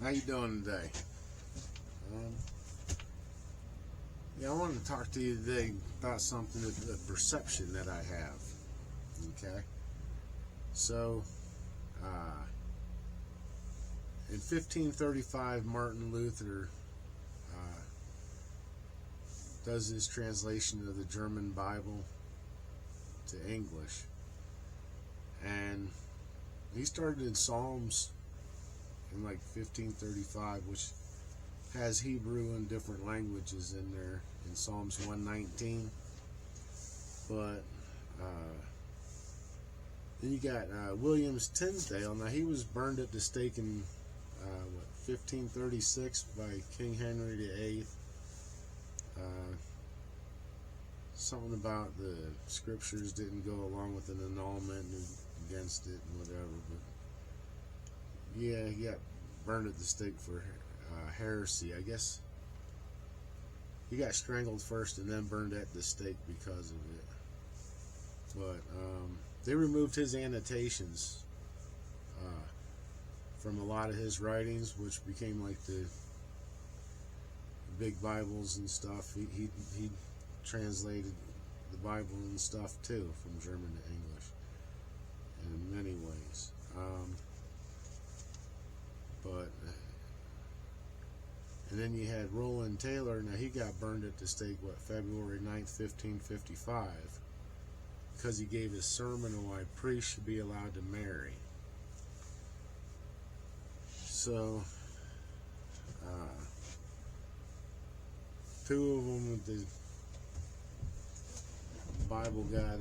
How you doing today? Um, I wanted to talk to you today about something, the perception that I have. Okay, so in 1535, Martin Luther does his translation of the German Bible to English, and he started in Psalms in like 1535, which has Hebrew and different languages in there in Psalms 119. But then you got Williams Tinsdale. Now he was burned at the stake in 1536 by King Henry VIII. Something about the scriptures didn't go along with an annulment against it and whatever. But yeah, he got burned at the stake for heresy. I guess he got strangled first and then burned at the stake because of it. But they removed his annotations from a lot of his writings, which became like the big Bibles and stuff. He translated the Bible and stuff too from German to English in many ways. And then you had Roland Taylor. Now he got burned at the stake February 9th, 1555, because he gave a sermon on why priests should be allowed to marry. So two of them with the Bible got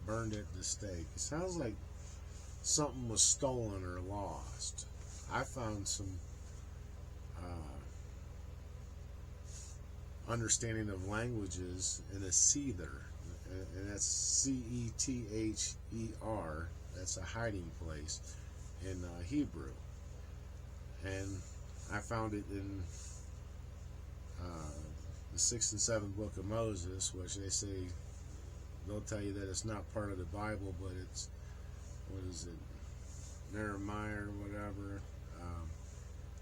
burned at the stake. It sounds like something was stolen or lost. I found some understanding of languages in a seether, and that's C-E-T-H-E-R. That's a hiding place in Hebrew, and I found it in the 6th and 7th book of Moses, which they say, they'll tell you that it's not part of the Bible, but it's, what is it, Nehemiah or whatever.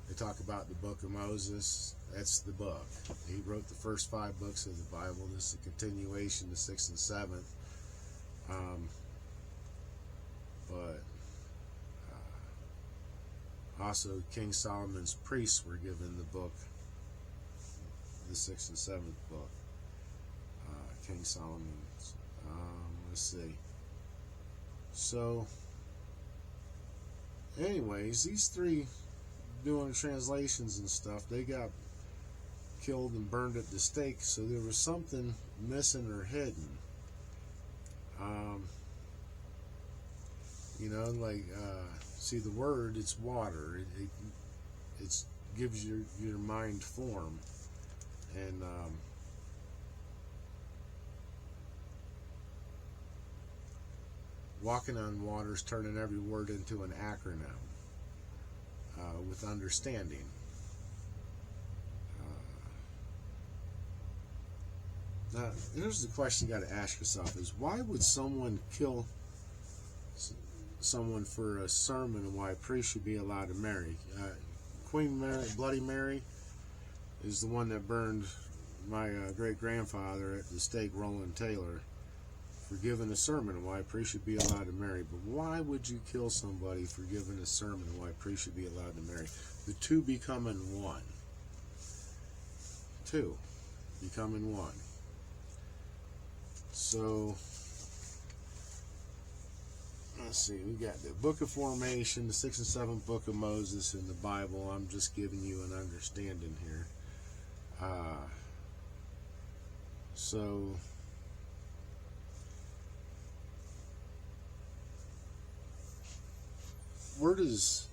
They talk about the book of Moses. That's the book. He wrote the first 5 books of the Bible. This is a continuation, the 6th and 7th. But also King Solomon's priests were given the book, the 6th and 7th book. King Solomon's. Let's see. So, anyways, these three doing translations and stuff, they got killed and burned at the stake, so there was something missing or hidden. See, the word, it's water. It gives your mind form, and walking on water is turning every word into an acronym with understanding. Now, here's the question you got to ask yourself: is why would someone kill someone for a sermon on why a priest should be allowed to marry? Queen Mary, Bloody Mary, is the one that burned my great-grandfather at the stake, Roland Taylor, for giving a sermon on why a priest should be allowed to marry. But why would you kill somebody for giving a sermon on why a priest should be allowed to marry? The two becoming one. Two becoming one. So, let's see, we got the Book of Formation, the 6th and 7th book of Moses in the Bible. I'm just giving you an understanding here. So, where does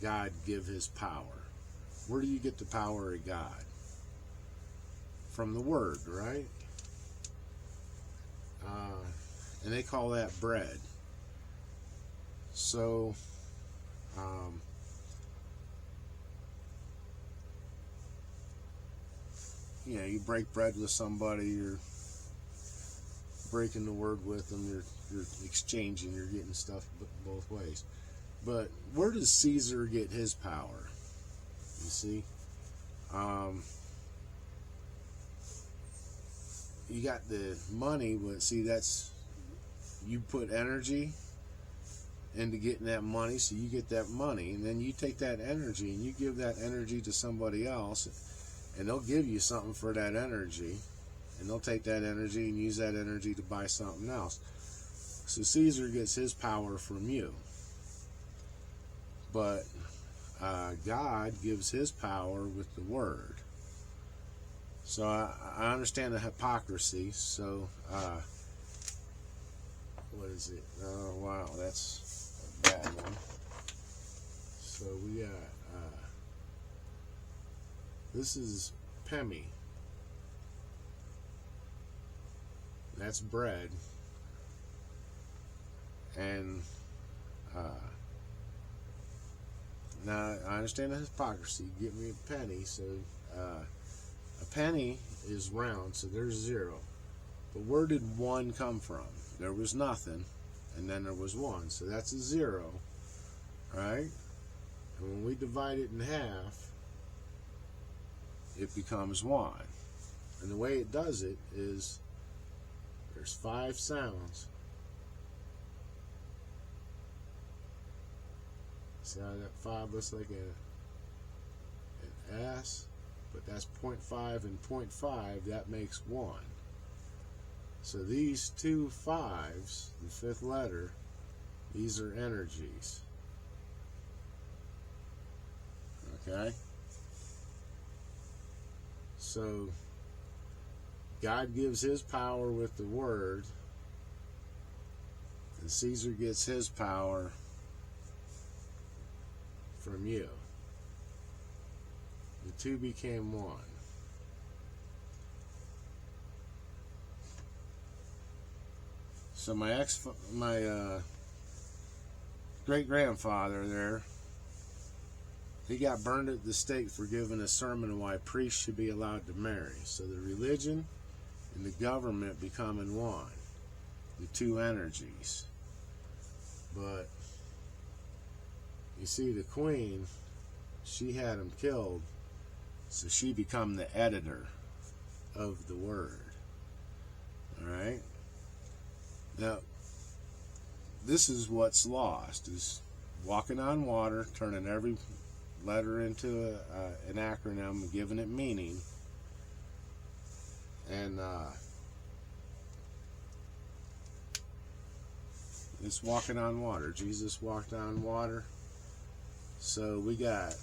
God give his power? Where do you get the power of God? From the Word, right? And they call that bread. So, you break bread with somebody, you're breaking the word with them, you're exchanging, you're getting stuff both ways. But where does Caesar get his power? You see, you got the money, but see, that's, you put energy into getting that money, so you get that money, and then you take that energy and you give that energy to somebody else, and they'll give you something for that energy, and they'll take that energy and use that energy to buy something else. So Caesar gets his power from you, but God gives his power with the word. So I understand the hypocrisy. So what is it? Oh wow, that's a bad one. So we got this is Pemi. That's bread. And now I understand the hypocrisy. Give me a penny. So a penny is round, so there's 0. But where did 1 come from? There was nothing, and then there was 1. So that's a 0, right? And when we divide it in half, it becomes 1. And the way it does it is there's 5 sounds. See how that 5 looks like an S? But that's 0.5 and 0.5, that makes 1. So these 2 5s, the 5th letter, these are energies. Okay? So God gives his power with the word, and Caesar gets his power from you. The 2 became 1. So my great-grandfather there, he got burned at the stake for giving a sermon on why priests should be allowed to marry. So the religion and the government becoming 1, the 2 energies. But you see, the queen, she had him killed, so she become the editor of the word. Alright? Now, this is what's lost, is walking on water, turning every letter into an acronym, giving it meaning. And it's walking on water. Jesus walked on water. So we got,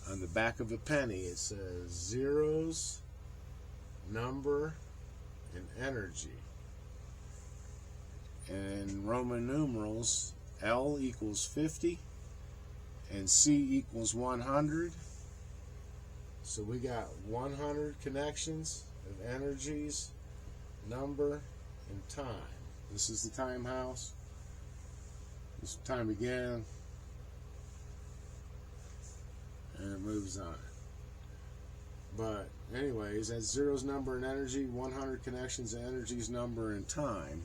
on the back of a penny, it says zeros, number, and energy. And Roman numerals, L equals 50 and C equals 100. So we got 100 connections of energies, number, and time. This is the time house. This time began, and it moves on. But anyways, that's zeros, number, and energy, 100 connections of energies, number, and time.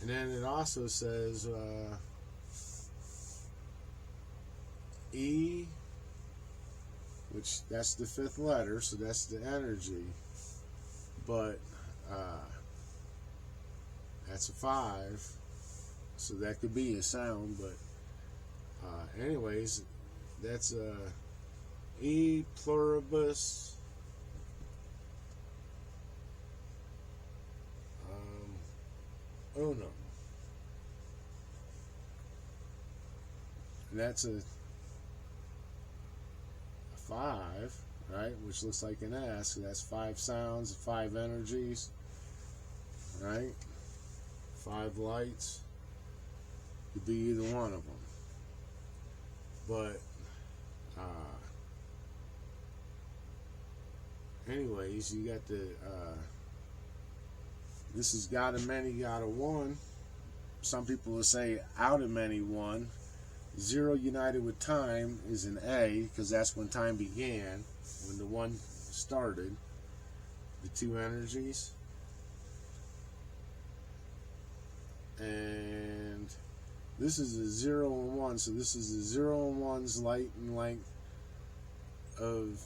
And then it also says E, which that's the 5th letter, so that's the energy. But that's a 5, so that could be a sound. But anyways, that's E pluribus unum. And that's a 5, right? Which looks like an S. So that's 5 sounds, 5 energies, right? 5 lights. Could be either one of them. But anyways, you got the this is God of many, God of one. Some people will say out of many, one. 0 united with time is an A, because that's when time began, when the 1 started, the 2 energies. And This is a 0 and 1, so this is a 0 and 1's light and length of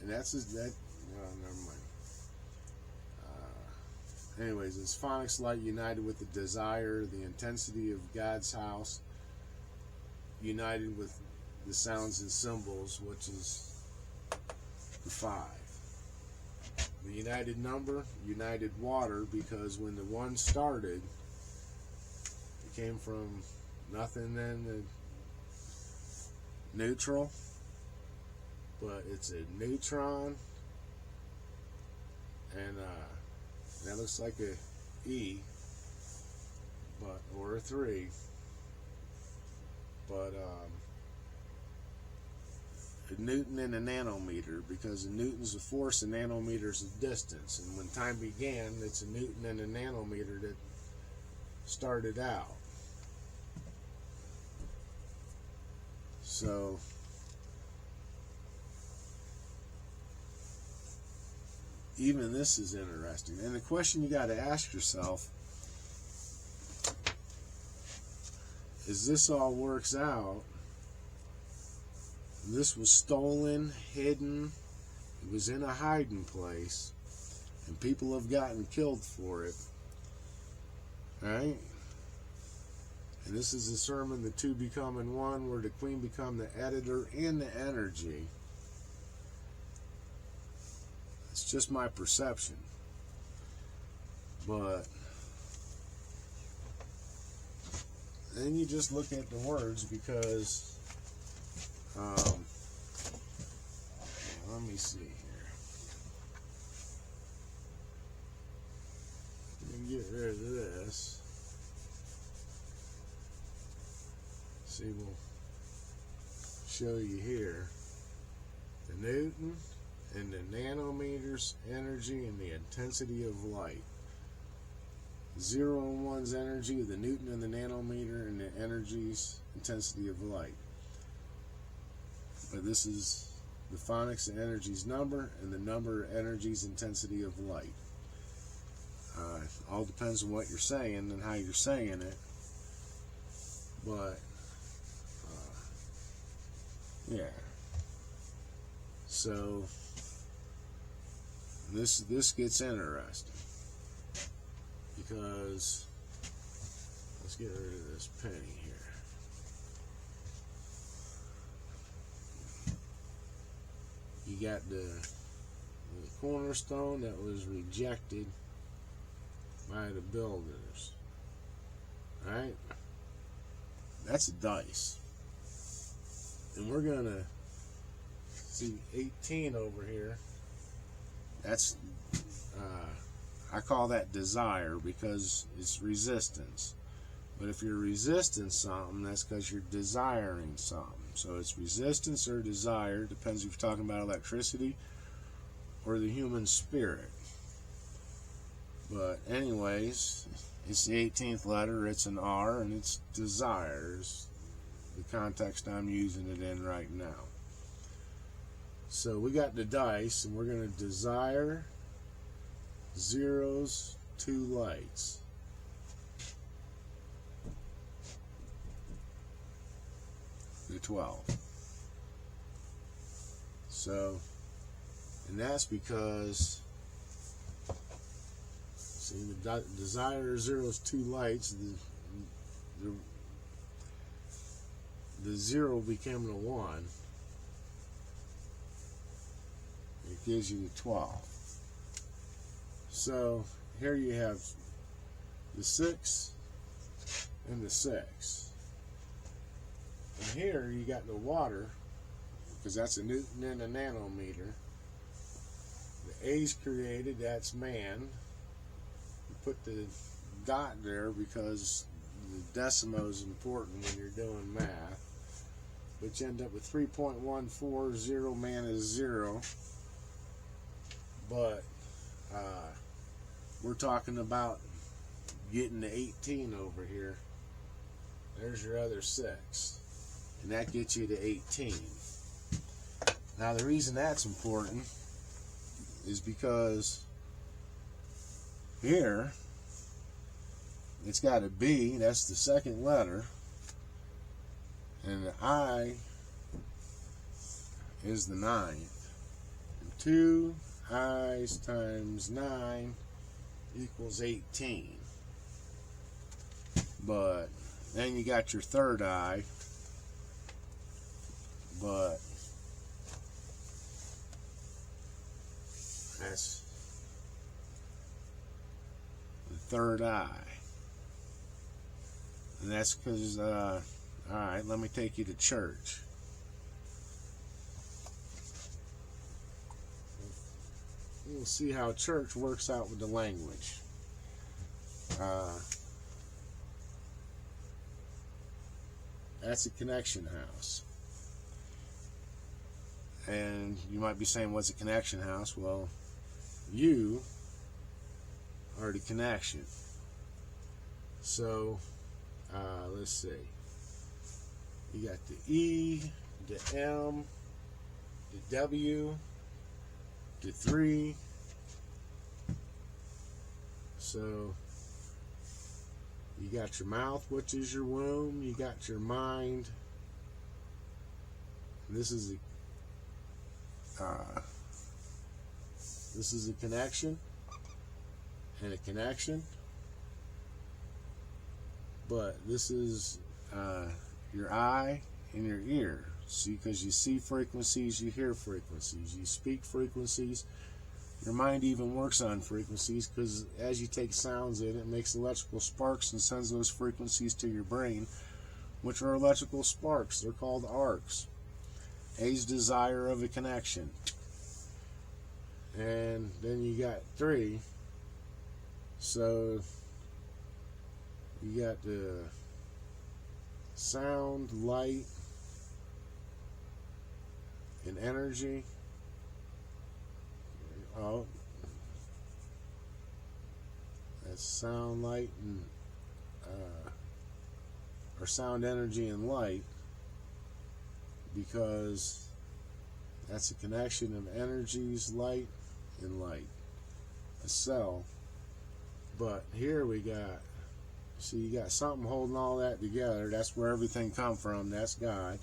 and that's that. Well, never mind. Anyways, it's phonics light united with the desire, the intensity of God's house, united with the sounds and symbols, which is the 5. The united number, united water, because when the 1 started, it came from nothing then to neutral, but it's a neutron, and that looks like a E, but or a 3, but a Newton and a nanometer, because a Newton's a force, a nanometer's a distance, and when time began, it's a Newton and a nanometer that started out. So even this is interesting. And the question you got to ask yourself is, this all works out. This was stolen, hidden, it was in a hiding place, and people have gotten killed for it. Right? And this is a sermon, The Two Becoming One, where the Queen become the editor and the energy. It's just my perception. But then you just look at the words, because let me see here. Let me get rid of this. See, we'll show you here the Newton and the nanometers, energy, and the intensity of light. 0 and 1's energy, the Newton and the nanometer, and the energy's intensity of light. But this is the phonics and energy's number, and the number, energy's intensity of light. All depends on what you're saying and how you're saying it. But yeah. So this gets interesting, because let's get rid of this penny here. You got the cornerstone that was rejected by the builders. Right? That's a dice. And we're gonna see 18 over here. That's I call that desire, because it's resistance. But if you're resisting something, that's because you're desiring something. So it's resistance or desire, depends if you're talking about electricity or the human spirit. But anyways, it's the 18th letter, it's an R, and it's desires, the context I'm using it in right now. So we got the dice, and we're going to desire zeros, 2 lights. The 12. So, and that's because, see, the desire zeros, 2 lights, the 0 becoming a 1, it gives you the 12. So here you have the 6 and the 6. And here you got the water, because that's a Newton and a nanometer. The A's created, that's man. You put the dot there because the decimal is important when you're doing math. But you end up with 3.14, 0, man is 0. But we're talking about getting to 18 over here. There's your other 6. And that gets you to 18. Now the reason that's important is because here it's got a B, that's the second letter, and the I is the ninth. And 2 I's times 9 equals 18. But then you got your third I, but that's the third I. And that's because, alright, let me take you to church. We'll see how church works out with the language. That's a connection house. And you might be saying, what's a connection house? Well, you are the connection. So, let's see. You got the E, the M, the W, the 3. So, you got your mouth, which is your womb. You got your mind. This is a connection and a connection. But this is your eye and your ear. See, because you see frequencies, you hear frequencies, you speak frequencies. Your mind even works on frequencies, because as you take sounds in, it makes electrical sparks and sends those frequencies to your brain, which are electrical sparks. They're called arcs. A's desire of a connection. And then you got 3. So you got the sound, light, and energy. Oh, that's sound, light, and or sound, energy, and light, because that's a connection of energies, light, and light. A cell. But here we got, see, you got something holding all that together. That's where everything come from. That's God.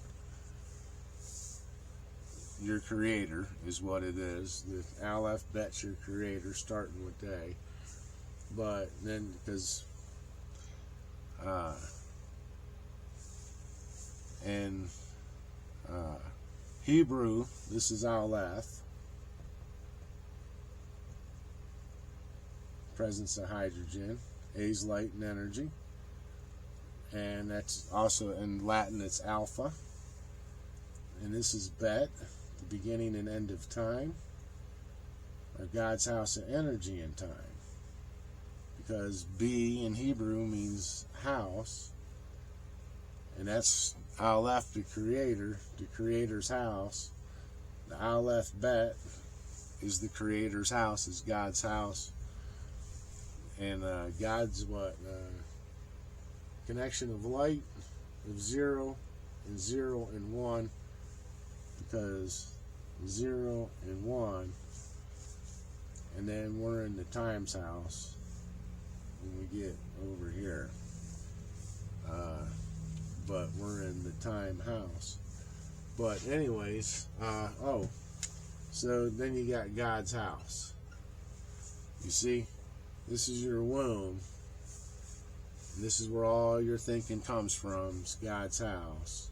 Your creator is what it is. The Aleph Bet's your creator, starting with A. But then, because in Hebrew, this is Aleph, presence of hydrogen. A's light and energy, and that's also in Latin. It's Alpha, and this is Bet, the beginning and end of time, or God's house of energy and time, because B in Hebrew means house, and that's Aleph, the creator, the creator's house. The Aleph Bet is the creator's house, is God's house. And God's what? Connection of light of 0 and 0 and 1, because 0 and 1, and then we're in the times house when we get over here. But we're in the time house. But anyways, so then you got God's house. You see? This is your womb. And this is where all your thinking comes from. It's God's house.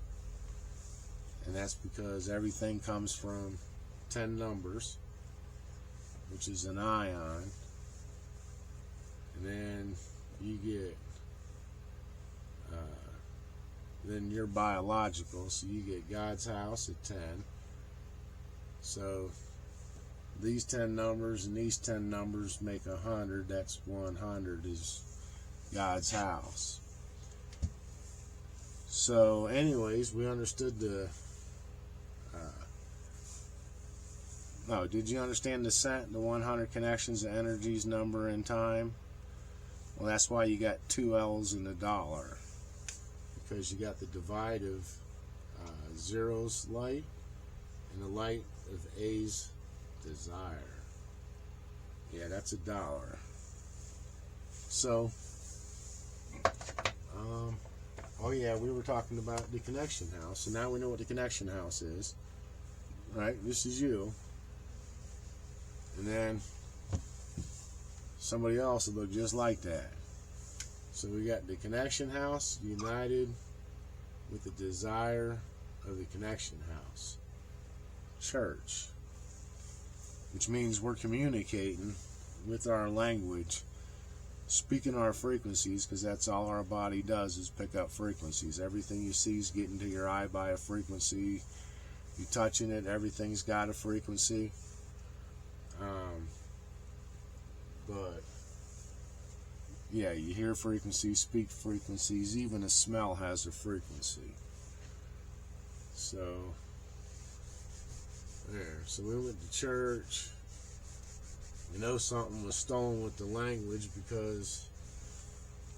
And that's because everything comes from 10 numbers, which is an ion. And then you get, then you're biological. So you get God's house at 10. So these 10 numbers and these 10 numbers make 100. That's 100 is God's house. So anyways, we understood the no, did you understand the 100 connections of energies, number, and time? Well, that's why you got 2 L's in the dollar, because you got the divide of zero's light and the light of A's desire. Yeah, that's $1. So, oh yeah, we were talking about the connection house, so now we know what the connection house is, right? This is you, and then somebody else will look just like that. So we got the connection house united with the desire of the connection house church, which means we're communicating with our language, speaking our frequencies, because that's all our body does is pick up frequencies. Everything you see is getting to your eye by a frequency. You touching it, everything's got a frequency. But yeah, you hear frequencies, speak frequencies, even a smell has a frequency. So there. So we went to church. We know something was stolen with the language, because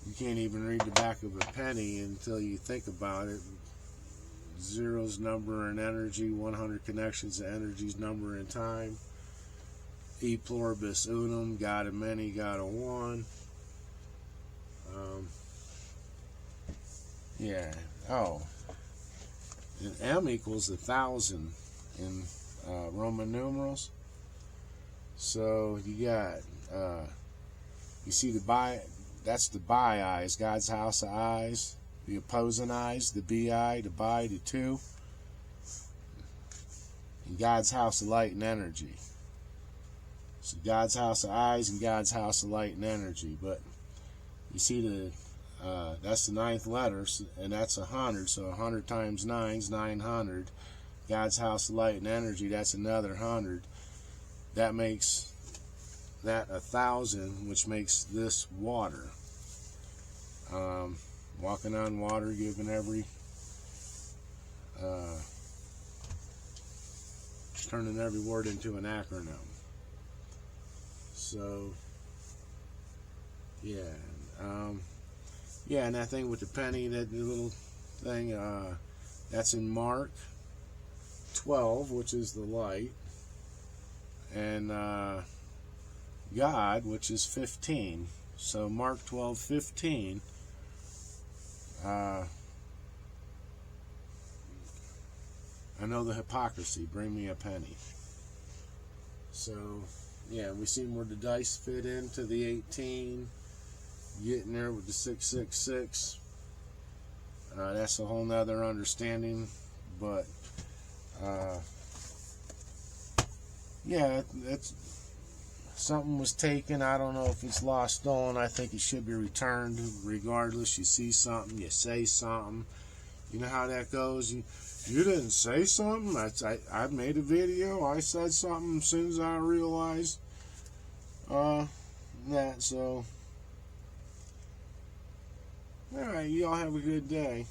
you can't even read the back of a penny until you think about it. Zero's number in energy, 100 connections to energy's number in time. E pluribus unum, God of many, God of one. Yeah. Oh. And M equals 1,000 in Roman numerals. So you got, you see the bi, that's the bi eyes, God's house of eyes, the opposing eyes, the bi, the bi, the two, and God's house of light and energy. So God's house of eyes and God's house of light and energy. But you see that's the 9th letter, and that's 100. So 100 times 9 is 900. God's house of light and energy, that's another 100. That makes that 1,000, which makes this water. Walking on water, giving turning every word into an acronym. So, yeah. Yeah, and that thing with the penny, that little thing, that's in Mark 12, which is the light, and God, which is 15. So Mark 12:15. I know the hypocrisy. Bring me a penny. So yeah, we seen where the dice fit into the 18. Getting there with the 666. That's a whole nother understanding, but yeah, that's something was taken. I don't know if it's lost, stolen. I think it should be returned regardless. You see something, you say something. You know how that goes. You didn't say something. I made a video. I said something as soon as I realized that. So, all right, y'all have a good day.